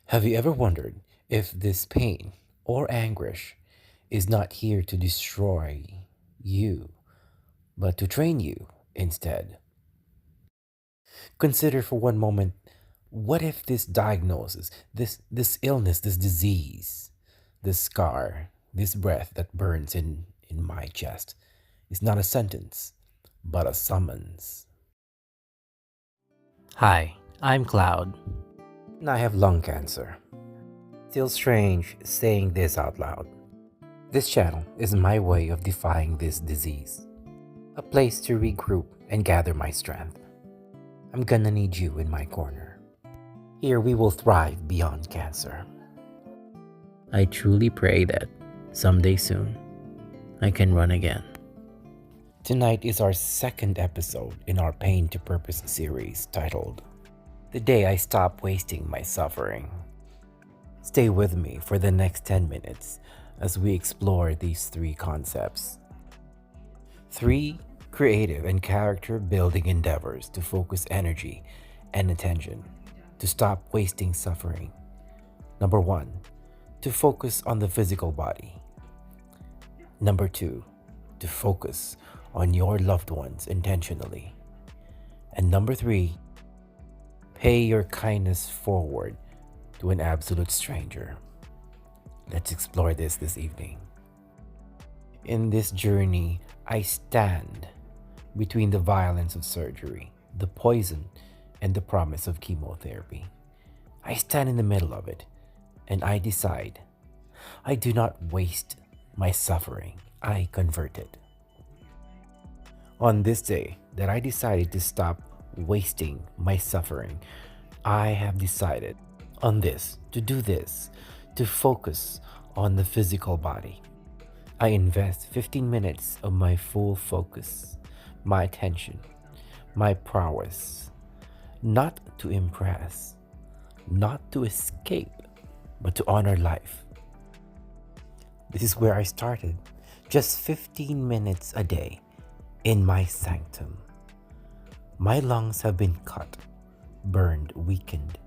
Have you ever wondered if this pain or anguish is not here to destroy you, but to train you instead? Consider for one moment, what if this diagnosis, this illness, this disease, this scar, this breath that burns in my chest is not a sentence, but a summons? Hi, I'm Cloud. And I have lung cancer. Still strange saying this out loud. This channel is my way of defying this disease, a place to regroup and gather my strength. I'm gonna need you in my corner. Here we will thrive beyond cancer. I truly pray that someday soon I can run again. Tonight is our second episode in our Pain to Purpose series titled The Day I Stop Wasting My Suffering. Stay with me for the next 10 minutes as we explore these three concepts. Three creative and character building endeavors to focus energy and attention, to stop wasting suffering. Number one, to focus on the physical body. Number two, to focus on your loved ones intentionally. And number three, pay your kindness forward to an absolute stranger. Let's explore this evening. In this journey, I stand between the violence of surgery, the poison, and the promise of chemotherapy. I stand in the middle of it, and I decide I do not waste my suffering, I convert it. On this day that I decided to stop wasting my suffering, I have decided on this, to focus on the physical body. I invest 15 minutes of my full focus, my attention, my prowess, not to impress, not to escape, but to honor life. This is where I started, just 15 minutes a day in my sanctum. My lungs have been cut, burned, weakened,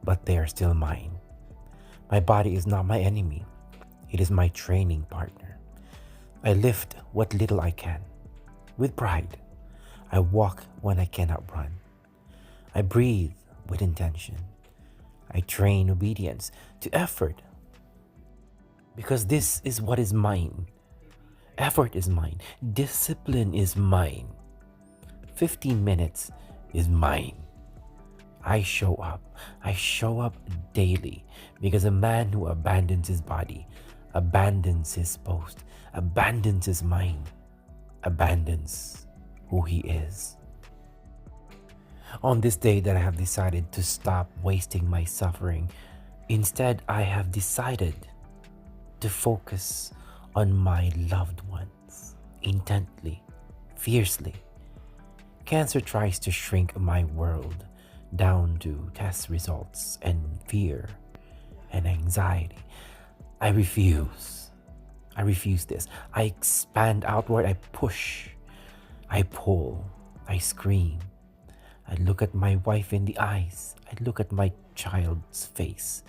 but they are still mine. My body is not my enemy. It is my training partner. I lift what little I can. With pride, I walk when I cannot run. I breathe with intention. I train obedience to effort. Because this is what is mine. Effort is mine. Discipline is mine. 15 minutes is mine. I show up. I show up daily because a man who abandons his body, abandons his post, abandons his mind, abandons who he is. On this day that I have decided to stop wasting my suffering, instead I have decided to focus on my loved ones intently, fiercely. Cancer tries to shrink my world down to test results and fear and anxiety. I refuse. I refuse this. I expand outward. I push. I pull. I scream. I look at my wife in the eyes. I look at my child's face.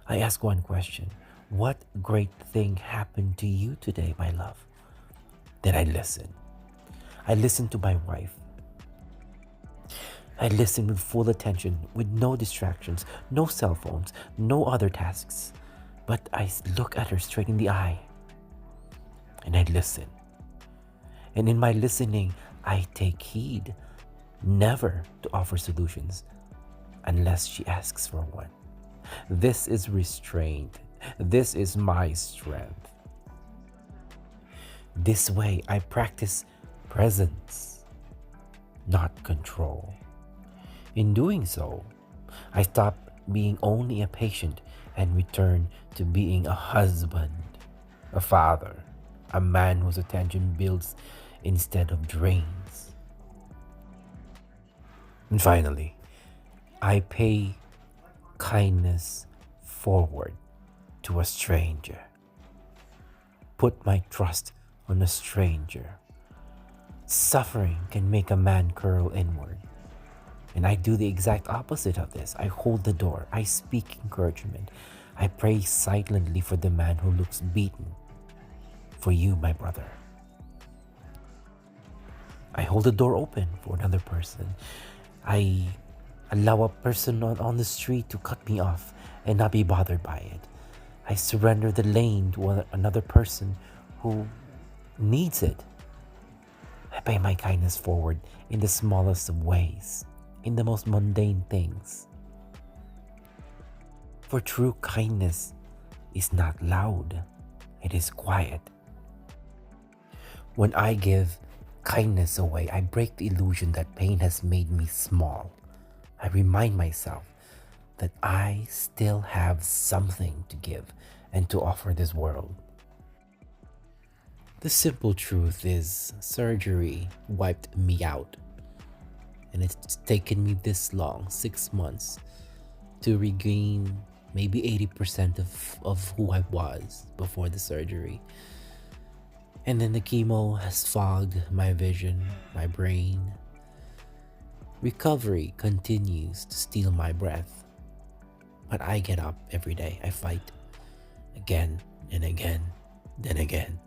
I ask one question. What great thing happened to you today, my love? Then I listen. I listen to my wife. I listen with full attention, with no distractions, no cell phones, no other tasks. But I look at her straight in the eye and I listen. And in my listening, I take heed never to offer solutions unless she asks for one. This is restraint. This is my strength. This way, I practice presence, not control. In doing so, I stop being only a patient and return to being a husband, a father, a man whose attention builds instead of drains. And finally, I pay kindness forward to a stranger. Put my trust on a stranger. Suffering can make a man curl inward, And I do the exact opposite of this. I hold the door. I speak encouragement. I pray silently for the man who looks beaten. For you, my brother. I hold the door open for another person. I allow a person on the street to cut me off and not be bothered by it. I surrender the lane to another person who needs it. I pay my kindness forward in the smallest of ways, in the most mundane things. For true kindness is not loud, it is quiet. When I give kindness away, I break the illusion that pain has made me small. I remind myself that I still have something to give and to offer this world. The simple truth is, surgery wiped me out. And it's taken me this long, 6 months, to regain maybe 80% of who I was before the surgery. And then the chemo has fogged my vision, my brain. Recovery continues to steal my breath. But I get up every day. I fight again and again, then again.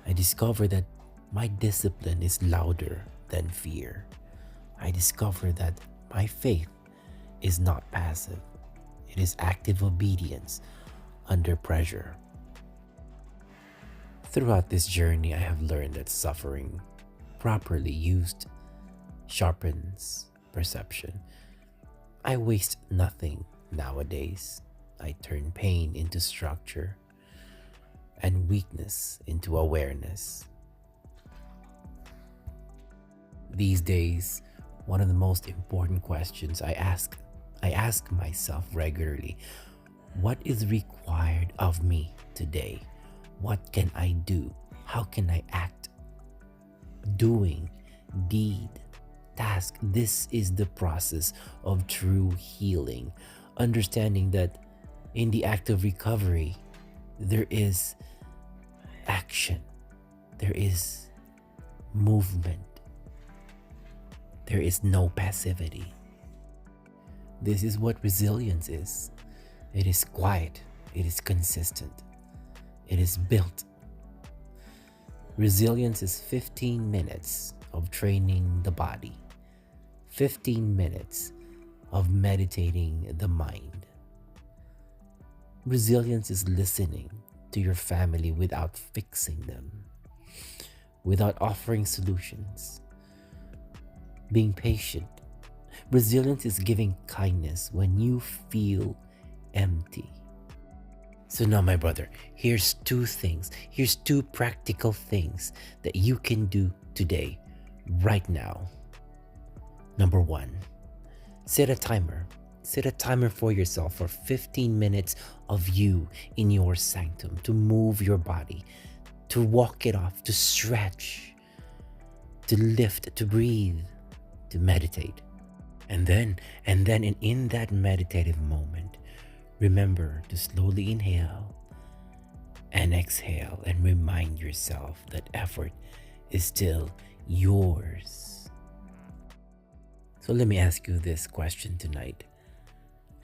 I discover that my discipline is louder than fear. I discover that my faith is not passive. It is active obedience under pressure. Throughout this journey, I have learned that suffering, properly used, sharpens perception. I waste nothing nowadays. I turn pain into structure and weakness into awareness. These days, one of the most important questions I ask myself regularly: what is required of me today? What can I do? How can I act? Doing, deed, task. This is the process of true healing. Understanding that in the act of recovery, there is action, there is movement, there is no passivity. This is what resilience is. It is quiet, it is consistent, it is built. Resilience is 15 minutes of training the body, 15 minutes of meditating the mind. Resilience is listening to your family without fixing them, without offering solutions, being patient. Resilience is giving kindness when you feel empty. So now, my brother, here's two practical things that you can do today, right now. Number 1, set a timer. Set a timer for yourself for 15 minutes of you in your sanctum, to move your body, to walk it off, to stretch, to lift, to breathe, to meditate. And then in that meditative moment, remember to slowly inhale and exhale and remind yourself that effort is still yours. So let me ask you this question tonight.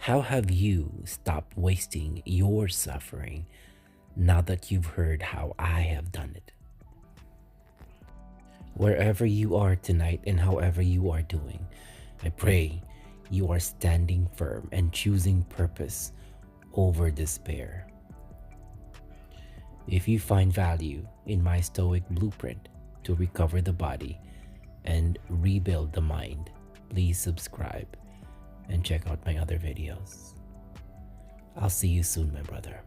How have you stopped wasting your suffering now that you've heard how I have done it? Wherever you are tonight and however you are doing, I pray you are standing firm and choosing purpose over despair. If you find value in my Stoic blueprint to recover the body and rebuild the mind, please subscribe and check out my other videos. I'll see you soon, my brother.